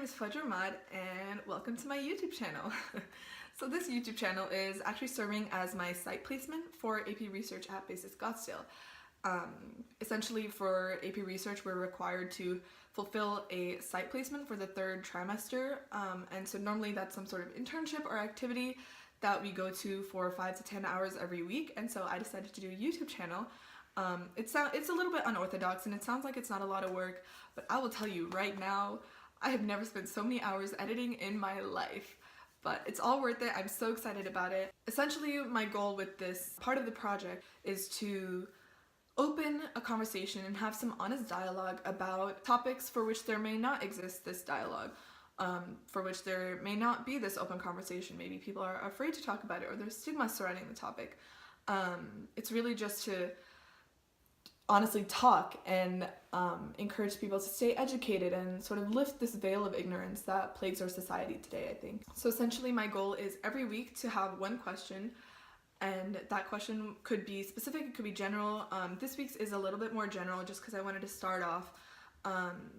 name is Fajr Ahmad and welcome to my YouTube channel. So this YouTube channel is actually serving as my site placement for AP Research at Vishesh Scottsdale. Essentially for AP Research we're required to fulfill a site placement for the third trimester, and so normally that's some sort of internship or activity that we go to for 5 to 10 hours every week, and so I decided to do a YouTube channel. It's a little bit unorthodox and it sounds like it's not a lot of work, but I will tell you right now, I have never spent so many hours editing in my life. But it's all worth it. I'm so excited about it. Essentially, my goal with this part of the project is to open a conversation and have some honest dialogue about topics for which there may not exist this dialogue, for which there may not be this open conversation. Maybe people are afraid to talk about it or there's stigma surrounding the topic. It's really just to honestly talk and encourage people to stay educated and sort of lift this veil of ignorance that plagues our society today, I think. So essentially my goal is every week to have one question, and that question could be specific, it could be general. This week's is a little bit more general just because I wanted to start off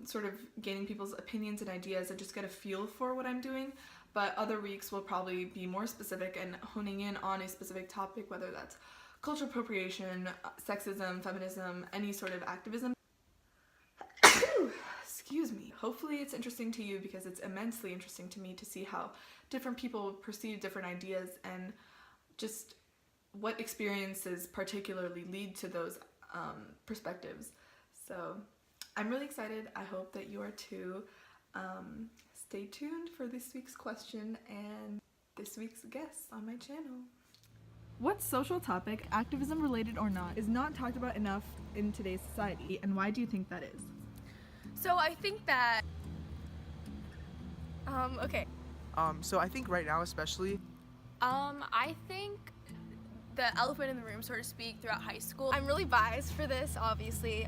sort of gaining people's opinions and ideas and just get a feel for what I'm doing. But other weeks will probably be more specific and honing in on a specific topic, whether that's cultural appropriation, sexism, feminism, any sort of activism. Excuse me. Hopefully it's interesting to you because it's immensely interesting to me to see how different people perceive different ideas and just what experiences particularly lead to those perspectives. So I'm really excited. I hope that you are too. Stay tuned for this week's question and this week's guest on my channel. What social topic, activism related or not, is not talked about enough in today's society, and why do you think that is? So I think that, So I think right now especially, I think the elephant in the room, so to speak, throughout high school. I'm really biased for this, obviously,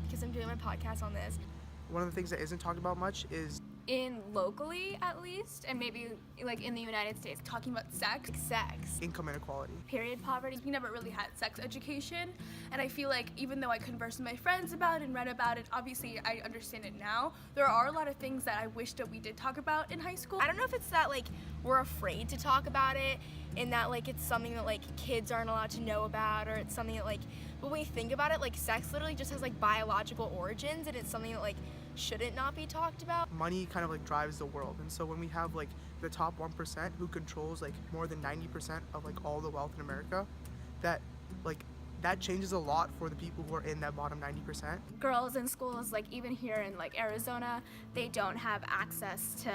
because I'm doing my podcast on this. one of the things that isn't talked about much is Locally, at least, and maybe like in the United States, talking about sex, income inequality. period poverty. We never really had sex education, and I feel like even though I conversed with my friends about it and read about it, obviously I understand it now, there are a lot of things that I wish that we did talk about in high school. I don't know if it's that like we're afraid to talk about it, and that like it's something that like kids aren't allowed to know about, or it's something that like, but when you think about it, like sex literally just has like biological origins, and it's something that like shouldn't not be talked about. Money kind of like drives the world, and so when we have like the top 1% who controls like more than 90% of like all the wealth in America, that changes a lot for the people who are in that bottom 90%. Girls in schools, like even here in like Arizona, they don't have access to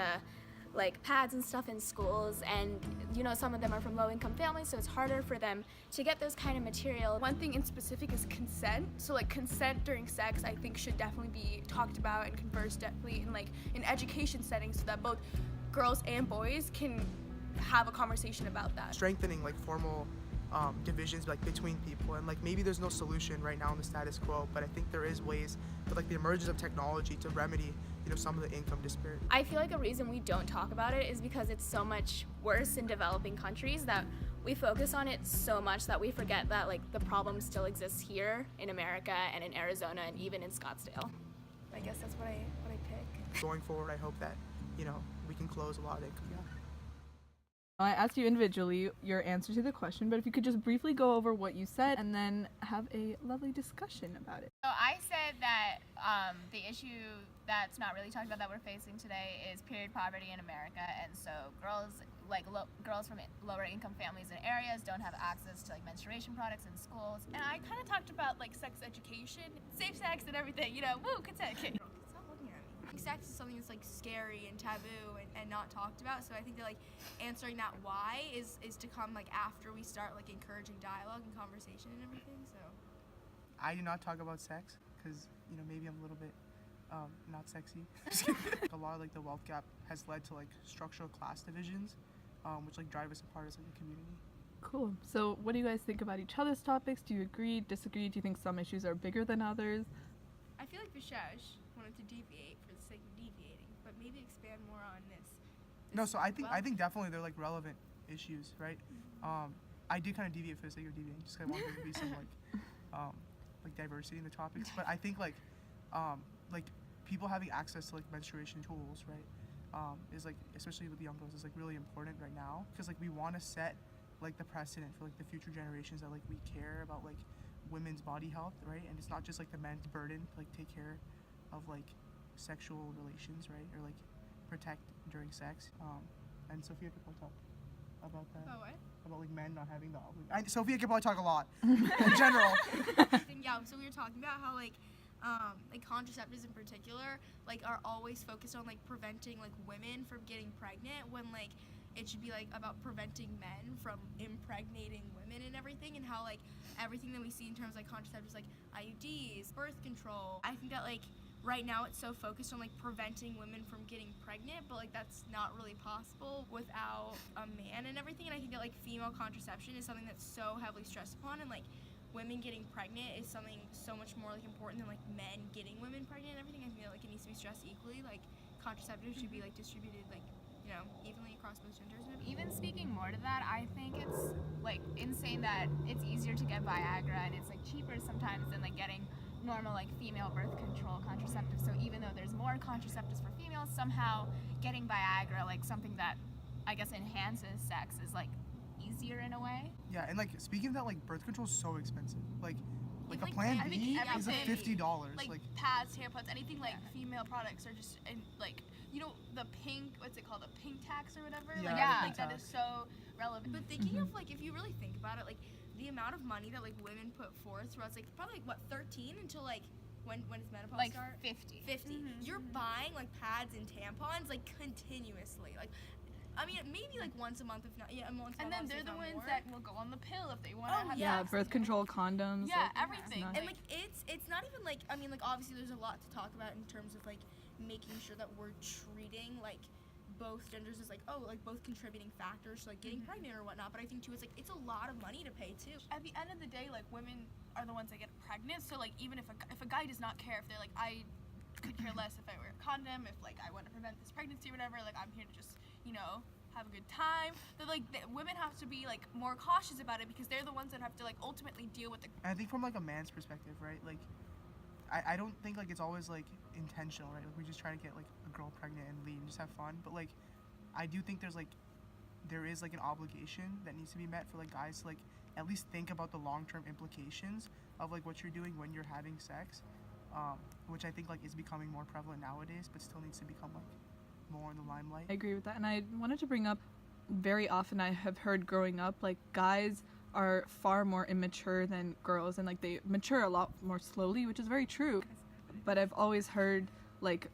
like pads and stuff in schools, and you know, some of them are from low-income families, so it's harder for them to get those kind of material. One thing in specific is consent. So like consent during sex, I think should definitely be talked about and conversed definitely in like in education settings, so that both girls and boys can have a conversation about that. Strengthening like formal divisions like between people, and like maybe there's no solution right now in the status quo, but I think there is ways with like the emergence of technology to remedy, you know, some of the income disparity. I feel like a reason we don't talk about it is because it's so much worse in developing countries, that we focus on it so much that we forget that like the problem still exists here in America and in Arizona and even in Scottsdale. I guess that's what I pick. Going forward, I hope that, you know, we can close a lot of income gap. I asked you individually your answer to the question, but if you could just briefly go over what you said and then have a lovely discussion about it. So I said that the issue that's not really talked about that we're facing today is period poverty in America, and so girls girls from lower income families and areas don't have access to like menstruation products in schools. And I kind of talked about like sex education, safe sex and everything, you know, woo, consent. Stop looking at me. Sex is something that's like scary and taboo and not talked about, so I think that like answering that why is to come like after we start like encouraging dialogue and conversation and everything. So I do not talk about sex because, you know, maybe I'm a little bit not sexy. A lot of like the wealth gap has led to like structural class divisions, which like drive us apart as like a community. Cool. So what do you guys think about each other's topics? Do you agree, disagree? Do you think some issues are bigger than others? I feel like Vishesh wanted to deviate for the sake of deviating, but maybe expand more on this. No, so I think definitely they're like relevant issues, right? I did kind of deviate for the sake of deviating, just because I wanted there to be some like diversity in the topics. But I think like people having access to like menstruation tools, right? is like, especially with the young girls, is like really important right now, because like we want to set like the precedent for like the future generations that like we care about like women's body health, right? And it's not just like the men's burden to like take care of like sexual relations, right? Or like protect during sex. And Sophia could probably talk about that. Oh, what? About like men not having the obligation. Sophia could probably talk a lot in general. Yeah, so we were talking about how like contraceptives in particular like are always focused on like preventing like women from getting pregnant, when like it should be like about preventing men from impregnating women and everything, and how like everything that we see in terms of like contraceptives, like IUDs, birth control. I think that like right now it's so focused on like preventing women from getting pregnant, but like that's not really possible without a man and everything. And I think that like female contraception is something that's so heavily stressed upon, and like women getting pregnant is something so much more like important than like men getting women pregnant and everything. I think that like it needs to be stressed equally. Like contraceptives should be like distributed like, you know, evenly across both genders and everything. Even speaking more to that, I think it's like insane that it's easier to get Viagra and it's like cheaper sometimes than like getting normal like female birth control contraceptives. So even though there's more contraceptives for females, somehow getting Viagra, like something that I guess enhances sex, is like easier in a way. Yeah, and like speaking of that, like birth control is so expensive. Like Even, a Plan I think B is like everything, $50. like pads, tampons, anything like female products are just in, like, you know, the pink, what's it called, the pink tax or whatever. Yeah, like, the I pink think that tax. is so relevant. But thinking of like, if you really think about it, like the amount of money that like women put forth throughout like probably like what 13 until like when does menopause Like start? 50. 50. You're buying like pads and tampons like continuously. Like, I mean, maybe like once a month, if not, yeah, once a And month. then they're the ones more. that will go on the pill if they want to Oh, have yeah. Yeah, birth control, condoms. Yeah, like, everything. nuts. And like it's not even like, I mean, like obviously there's a lot to talk about in terms of like making sure that we're treating like both genders as like, oh, like both contributing factors to like getting pregnant or whatnot. But I think too it's like it's a lot of money to pay too. At the end of the day, like women are the ones that get pregnant. So like even if a guy does not care, if they're like, I could care less if I wear a condom, if like I want to prevent this pregnancy or whatever, like I'm here to just, you know, have a good time. That like women have to be like more cautious about it, because they're the ones that have to like ultimately deal with the. And I think from like a man's perspective, right? Like, I don't think like it's always like intentional, right? Like we just try to get like a girl pregnant and leave and just have fun. But like, I do think there is like an obligation that needs to be met for like guys to like at least think about the long-term implications of like what you're doing when you're having sex, which I think like is becoming more prevalent nowadays, but still needs to become like more in the limelight. I agree with that. And I wanted to bring up, very often I have heard growing up, like guys are far more immature than girls, and like they mature a lot more slowly, which is very true. But I've always heard like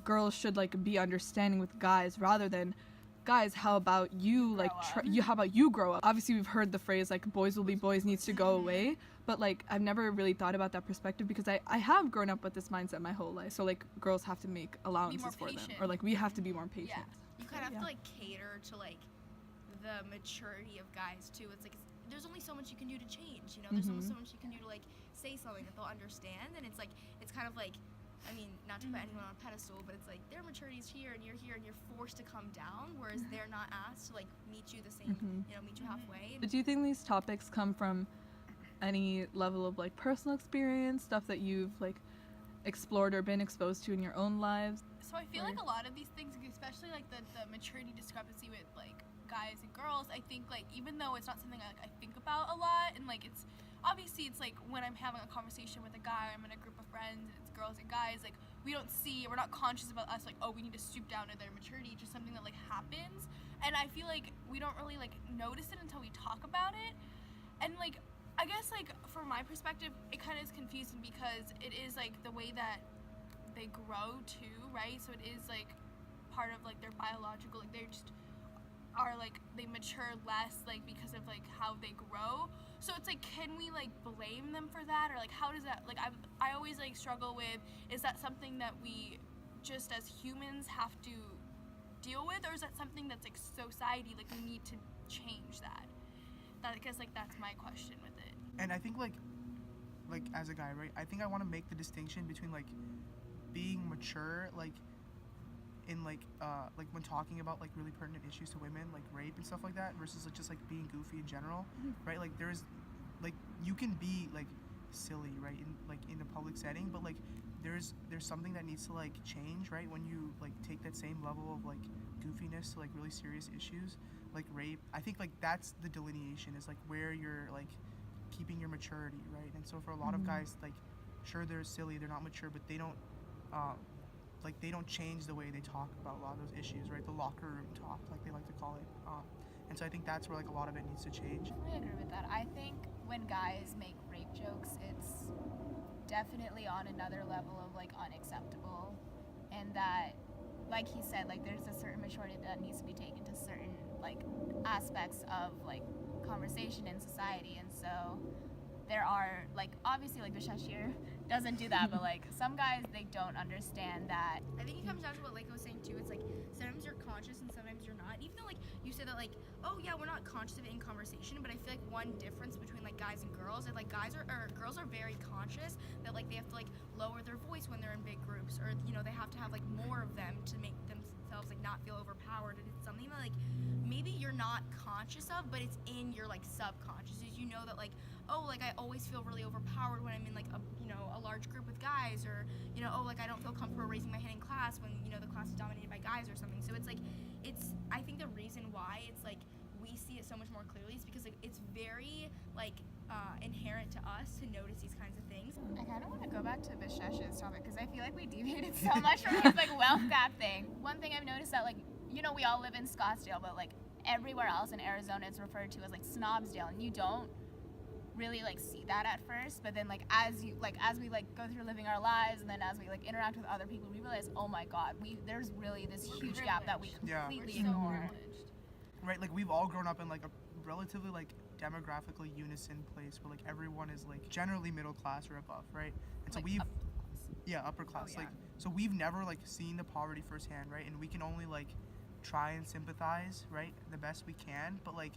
girls should like be understanding with guys rather than guys, how about you like how about you grow up? Obviously we've heard the phrase like boys will be boys needs to go away, but like I've never really thought about that perspective, because I have grown up with this mindset my whole life. So like girls have to make allowances for them, patient. or like we have to be more patient. You kind of have Yeah. to like cater to like the maturity of guys too. It's like there's only so much you can do to change, you know. There's only so much you can do to like say something that they'll understand, and it's like it's kind of like, I mean, not to put anyone on a pedestal, but it's like their maturity is here and you're forced to come down, whereas they're not asked to like meet you the same, you know, meet you halfway. But do you think these topics come from any level of like personal experience, stuff that you've like explored or been exposed to in your own lives? So I feel like a lot of these things, especially like the maturity discrepancy with like guys and girls, I think like even though it's not something I think about a lot, and like it's obviously it's like when I'm having a conversation with a guy, I'm in a group of friends, it's girls and guys, like we're not conscious about us like, oh, we need to stoop down to their maturity. It's just something that like happens, and I feel like we don't really like notice it until we talk about it. And like I guess like from my perspective, it kind of is confusing, because it is like the way that they grow too, right? So it is like part of like their biological, like they're just are like they mature less like because of like how they grow. So it's like, can we like blame them for that, or like how does that, like I always like struggle with, is that something that we just as humans have to deal with, or is that something that's like society, like we need to change that? I guess like that's my question with it. And I think like as a guy, right, I think I want to make the distinction between like being mature, like in like when talking about like really pertinent issues to women, like rape and stuff like that, versus like just like being goofy in general, right? Like there's like you can be like silly, right, in a public setting, but like there's something that needs to like change, right, when you like take that same level of like goofiness to like really serious issues like rape. I think like that's the delineation, is like where you're like keeping your maturity, right? And so for a lot of guys, like sure they're silly, they're not mature, but they don't they don't change the way they talk about a lot of those issues, right? The locker room talk, like they like to call it. And so I think that's where like a lot of it needs to change. I agree with that. I think when guys make rape jokes, it's definitely on another level of like unacceptable, and that, like he said, like there's a certain maturity that needs to be taken to certain like aspects of like conversation in society. And so there are like, obviously like Vishesh here doesn't do that, but like some guys, they don't understand that. I think it comes down to what Lekha was saying too. It's like sometimes you're conscious and sometimes you're not. Even though like you said that like, oh yeah, we're not conscious of it in conversation, but I feel like one difference between like guys and girls is like girls are very conscious that like they have to like lower their voice when they're in big groups, or you know they have to have like more of them to make themselves like not feel overpowered. And it's something that like maybe you're not conscious of, but it's in your like subconscious. Is you know that like, oh, like I always feel really overpowered when I'm in like a large group with guys, or you know, oh, like I don't feel comfortable raising my hand in class when you know the class is dominated by guys or something. So it's like I think the reason why it's like we see it so much more clearly is because like it's very like inherent to us to notice these kinds of things. I kind of want to go back to Vishesh's topic because I feel like we deviated so much from his like wealth gap thing. One thing I've noticed that like, you know, we all live in Scottsdale, but like everywhere else in Arizona it's referred to as like Snobsdale, and you don't really like see that at first, but then like as we like go through living our lives, and then as we like interact with other people, we realize, oh my god, there's really this huge gap that we completely ignore. Right, like we've all grown up in like a relatively like demographically unison place where like everyone is like generally middle class or above, right? And so Like upper class. Oh, yeah. Like so we've never like seen the poverty firsthand, right? And we can only like try and sympathize, right, the best we can, but like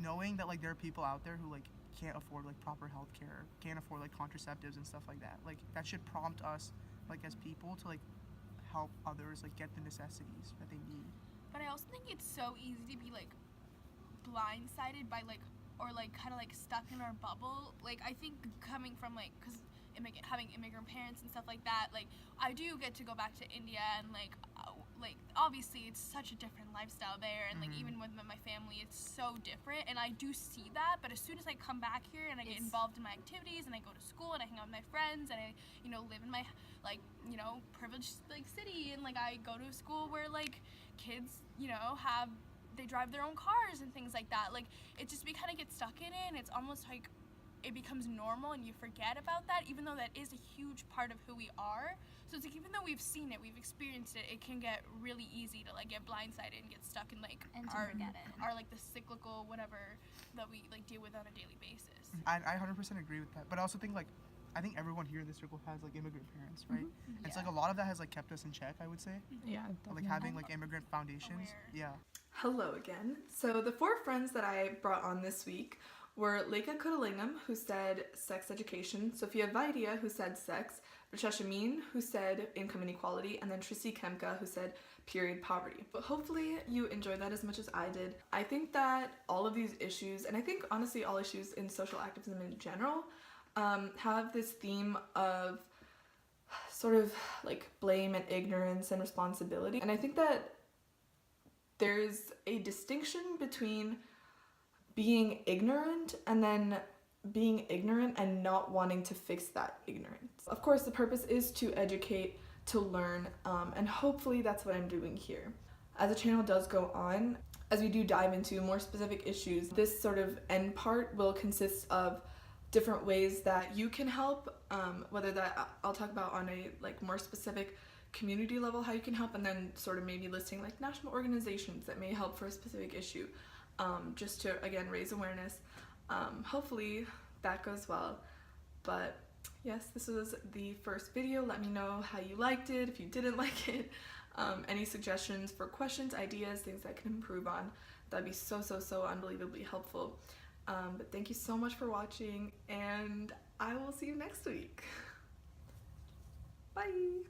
knowing that like there are people out there who like can't afford like proper health care, can't afford like contraceptives and stuff like that, like that should prompt us like as people to like help others like get the necessities that they need. But I also think it's so easy to be like blindsided by like, or like kind of like stuck in our bubble. Like I think coming from like, because having immigrant parents and stuff like that, like I do get to go back to India, and like obviously it's such a different lifestyle there, and like even with my family it's so different, and I do see that. But as soon as I come back here and I get involved in my activities and I go to school and I hang out with my friends and I live in my like privileged like city, and like I go to a school where like kids they drive their own cars and things like that, like it just we kind of get stuck in it, and it's almost like it becomes normal and you forget about that, even though that is a huge part of who we are. So it's like even though we've seen it, we've experienced it, it can get really easy to like get blindsided and get stuck in like our like the cyclical whatever that we like deal with on a daily basis. I 100% agree with that, but I also think like I think everyone here in this circle has like immigrant parents, right? And so like a lot of that has like kept us in check, I would say. Yeah, like having like immigrant foundations. Yeah. Hello again. So the 4 friends that I brought on this week were Lekha Kuttalingam, who said sex education, Sophia Vaidya, who said sex, Vishesh Amin, who said income inequality, and then Srishti Khemka, who said period poverty. But hopefully you enjoyed that as much as I did. I think that all of these issues, and I think honestly all issues in social activism in general, have this theme of sort of like blame and ignorance and responsibility. And I think that there's a distinction between being ignorant and then being ignorant and not wanting to fix that ignorance. Of course, the purpose is to educate, to learn, and hopefully that's what I'm doing here. As the channel does go on, as we do dive into more specific issues, this sort of end part will consist of different ways that you can help, whether that I'll talk about on a like more specific community level how you can help, and then sort of maybe listing like national organizations that may help for a specific issue, just to again raise awareness. Hopefully that goes well. But yes, this was the first video. Let me know how you liked it, if you didn't like it, any suggestions for questions, ideas, things I can improve on. That'd be so unbelievably helpful. But thank you so much for watching, and I will see you next week. Bye!